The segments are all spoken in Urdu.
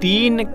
3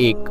1,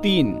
3,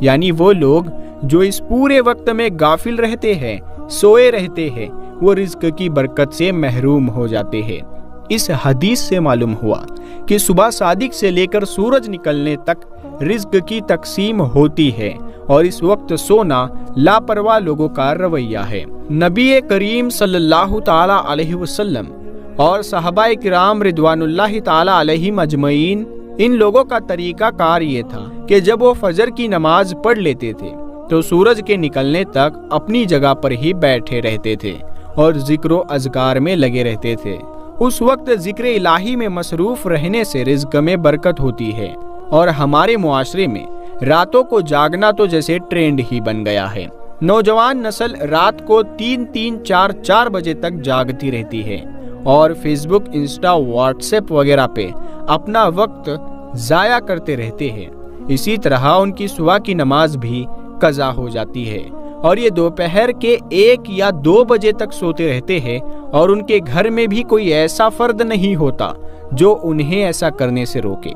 یعنی وہ لوگ جو اس پورے وقت میں غافل رہتے ہیں، سوئے رہتے ہیں، وہ رزق کی برکت سے محروم ہو جاتے ہیں۔ اس حدیث سے معلوم ہوا کہ صبح صادق سے لے کر سورج نکلنے تک رزق کی تقسیم ہوتی ہے، اور اس وقت سونا لاپرواہ لوگوں کا رویہ ہے۔ نبی کریم صلی اللہ تعالی علیہ وسلم اور صحابہ کرام رضوان اللہ تعالی علیہم اجمعین، ان لوگوں کا طریقہ کار یہ تھا کہ جب وہ فجر کی نماز پڑھ لیتے تھے تو سورج کے نکلنے تک اپنی جگہ پر ہی بیٹھے رہتے تھے اور ذکر و اذکار میں لگے رہتے تھے۔ اس وقت ذکر الہی میں مصروف رہنے سے رزق میں برکت ہوتی ہے، اور ہمارے معاشرے میں راتوں کو جاگنا تو جیسے ٹرینڈ ہی بن گیا ہے۔ نوجوان نسل رات کو 3-4 بجے تک جاگتی رہتی ہے اور فیس بک، انسٹا، واٹس ایپ وغیرہ پہ اپنا وقت ضائع کرتے رہتے ہیں۔ اسی طرح ان کی صبح کی نماز بھی قضا ہو جاتی ہے، اور یہ دوپہر کے 1 یا 2 بجے تک سوتے رہتے ہیں، اور ان کے گھر میں بھی کوئی ایسا فرد نہیں ہوتا جو انہیں ایسا کرنے سے روکے۔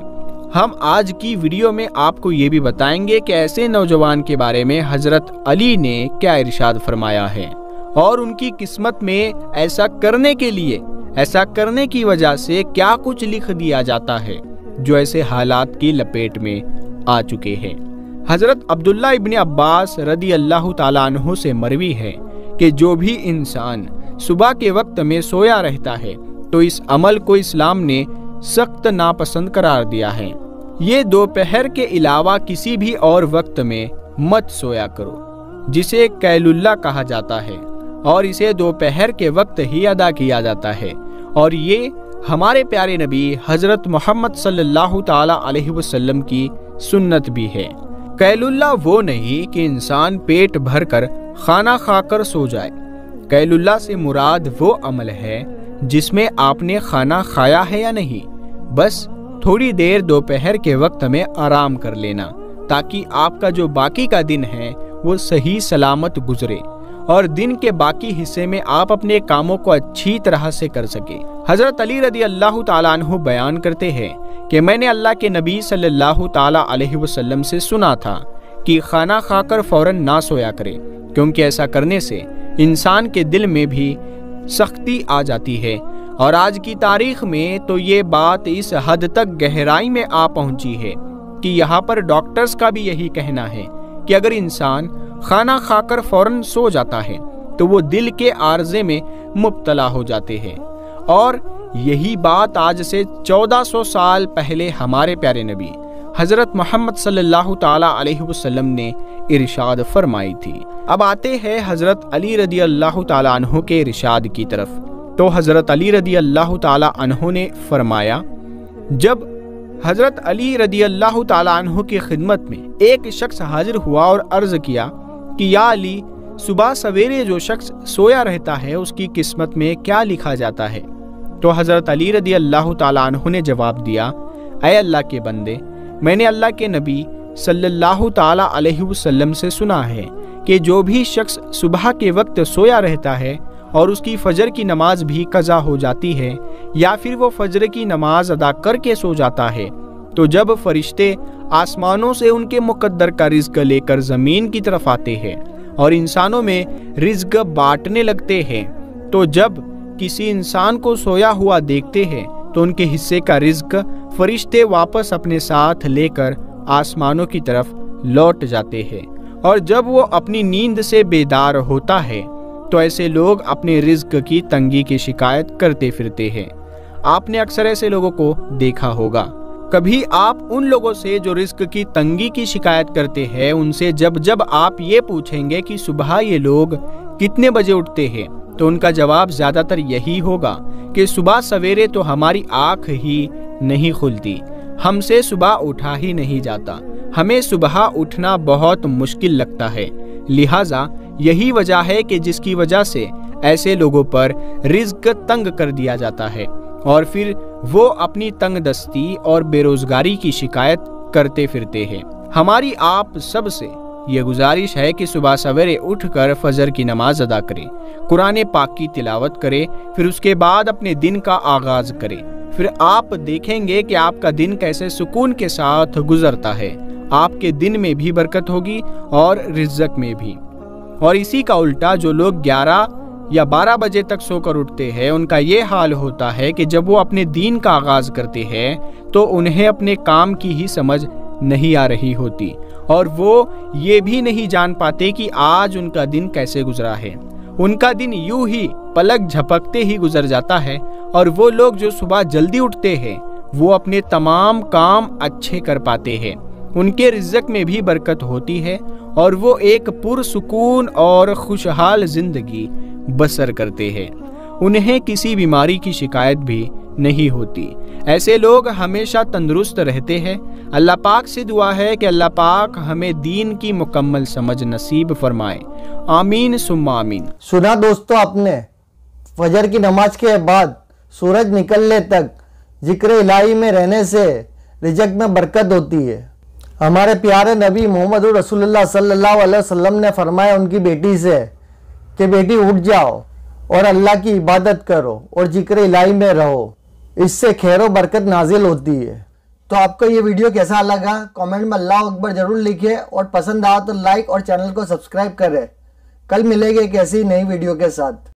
ہم آج کی ویڈیو میں آپ کو یہ بھی بتائیں گے کہ ایسے نوجوان کے بارے میں حضرت علی نے کیا ارشاد فرمایا ہے، اور ان کی قسمت میں ایسا کرنے کے لیے، ایسا کرنے کی وجہ سے کیا کچھ لکھ دیا جاتا ہے جو ایسے حالات کی لپیٹ میں آ چکے ہیں۔ حضرت عبداللہ ابن عباس رضی اللہ تعالیٰ عنہ سے مروی ہے کہ جو بھی انسان صبح کے وقت میں سویا رہتا ہے تو اس عمل کو اسلام نے سخت ناپسند قرار دیا ہے۔ یہ دوپہر کے علاوہ کسی بھی اور وقت میں مت سویا کرو، جسے قیل اللہ کہا جاتا ہے، اور اسے دوپہر کے وقت ہی ادا کیا جاتا ہے، اور یہ ہمارے پیارے نبی حضرت محمد صلی اللہ تعالی علیہ وسلم کی سنت بھی ہے۔ قیل اللہ وہ نہیں کہ انسان پیٹ بھر کر کھانا کھا کر سو جائے۔ قیل اللہ سے مراد وہ عمل ہے جس میں آپ نے کھانا کھایا ہے یا نہیں، بس تھوڑی دیر دوپہر کے وقت میں آرام کر لینا، تاکہ آپ کا جو باقی کا دن ہے وہ صحیح سلامت گزرے، اور دن کے باقی حصے میں آپ اپنے کاموں کو اچھی طرح سے کر سکیں۔ حضرت علی رضی اللہ تعالیٰ عنہ بیان کرتے ہیں کہ میں نے اللہ کے نبی صلی اللہ تعالیٰ علیہ وسلم سے سنا تھا کہ کھانا کھا کر فوراً نہ سویا کرے، کیونکہ ایسا کرنے سے انسان کے دل میں بھی سختی آ جاتی ہے، اور آج کی تاریخ میں تو یہ بات اس حد تک گہرائی میں آ پہنچی ہے کہ یہاں پر ڈاکٹرز کا بھی یہی کہنا ہے کہ اگر انسان کھانا کھا کر فوراً سو جاتا ہے تو وہ دل کے عارضے میں مبتلا ہو جاتے ہیں، اور یہی بات آج سے 1400 سال پہلے ہمارے پیارے نبی حضرت محمد صلی اللہ تعالی علیہ وسلم نے ارشاد فرمائی تھی۔ اب آتے ہیں حضرت علی رضی اللہ تعالی عنہ کے ارشاد کی طرف۔ تو حضرت علی رضی اللہ تعالی عنہ نے فرمایا، جب حضرت علی رضی اللہ تعالی عنہ کی خدمت میں ایک شخص حاضر ہوا اور عرض کیا کہ یا علی، صبح سویرے جو شخص سویا رہتا ہے اس کی قسمت میں کیا لکھا جاتا ہے؟ تو حضرت علی رضی اللہ تعالی عنہ نے جواب دیا، اے اللہ کے بندے، میں نے اللہ کے نبی صلی اللہ تعالی علیہ وسلم سے سنا ہے کہ جو بھی شخص صبح کے وقت سویا رہتا ہے اور اس کی فجر کی نماز بھی قضا ہو جاتی ہے، یا پھر وہ فجر کی نماز ادا کر کے سو جاتا ہے، تو جب فرشتے آسمانوں سے ان کے مقدر کا رزق لے کر زمین کی طرف آتے ہیں اور انسانوں میں رزق بانٹنے لگتے ہیں، تو جب کسی انسان کو سویا ہوا دیکھتے ہیں تو ان کے حصے کا رزق فرشتے واپس اپنے ساتھ لے کر آسمانوں کی طرف لوٹ جاتے ہیں، اور جب وہ اپنی نیند سے بیدار ہوتا ہے تو ایسے لوگ اپنے رزق کی تنگی کی شکایت کرتے پھرتے ہیں۔ آپ نے اکثر ایسے لوگوں کو دیکھا ہوگا۔ کبھی آپ ان لوگوں سے جو رزق کی تنگی کی شکایت کرتے ہیں ان سے جب آپ یہ پوچھیں گے کہ صبح یہ لوگ کتنے بجے اٹھتے ہیں تو ان کا جواب زیادہ تر یہی ہوگا کہ صبح سویرے تو ہماری آنکھ ہی نہیں کھلتی، ہم سے صبح اٹھا ہی نہیں جاتا، ہمیں صبح اٹھنا بہت مشکل لگتا ہے۔ لہٰذا یہی وجہ ہے کہ جس کی وجہ سے ایسے لوگوں پر رزق تنگ کر دیا جاتا ہے، اور پھر وہ اپنی تنگ دستی اور بے روزگاری کی شکایت کرتے پھرتے ہیں۔ ہماری آپ سب سے یہ گزارش ہے کہ صبح سویرے اٹھ کر فجر کی نماز ادا کریں، قرآن پاک کی تلاوت کریں، پھر اس کے بعد اپنے دن کا آغاز کریں۔ پھر آپ دیکھیں گے کہ آپ کا دن کیسے سکون کے ساتھ گزرتا ہے، آپ کے دن میں بھی برکت ہوگی اور رزق میں بھی۔ اور اسی کا الٹا جو لوگ 11 یا 12 بجے تک سو کر اٹھتے ہیں، ان کا یہ حال ہوتا ہے کہ جب وہ اپنے دین کا آغاز کرتے ہیں تو انہیں اپنے کام کی ہی سمجھ نہیں آ رہی ہوتی، اور وہ یہ بھی نہیں جان پاتے کہ آج ان کا دن کیسے گزرا ہے۔ ان کا دن یوں ہی پلک جھپکتے ہی گزر جاتا ہے، اور وہ لوگ جو صبح جلدی اٹھتے ہیں وہ اپنے تمام کام اچھے کر پاتے ہیں، ان کے رزق میں بھی برکت ہوتی ہے، اور وہ ایک پرسکون اور خوشحال زندگی بسر کرتے ہیں۔ انہیں کسی بیماری کی شکایت بھی نہیں ہوتی۔ ایسے لوگ ہمیشہ تندرست رہتے ہیں۔ اللہ پاک سے دعا ہے کہ اللہ پاک ہمیں دین کی مکمل سمجھ نصیب فرمائے، آمین ثم آمین۔ سنا دوستو آپ نے، فجر کی نماز کے بعد سورج نکلنے تک ذکر الہی میں رہنے سے رزق میں برکت ہوتی ہے۔ ہمارے پیارے نبی محمد رسول اللہ صلی اللہ علیہ وسلم نے فرمایا ان کی بیٹی سے کہ بیٹی اٹھ جاؤ اور اللہ کی عبادت کرو اور ذکر الہی میں رہو، اس سے خیر و برکت نازل ہوتی ہے۔ تو آپ کو یہ ویڈیو کیسا لگا کامنٹ میں اللہ اکبر ضرور لکھیں، اور پسند آیا تو لائک اور چینل کو سبسکرائب کریں۔ کل ملے گے ایک ایسی نئی ویڈیو کے ساتھ۔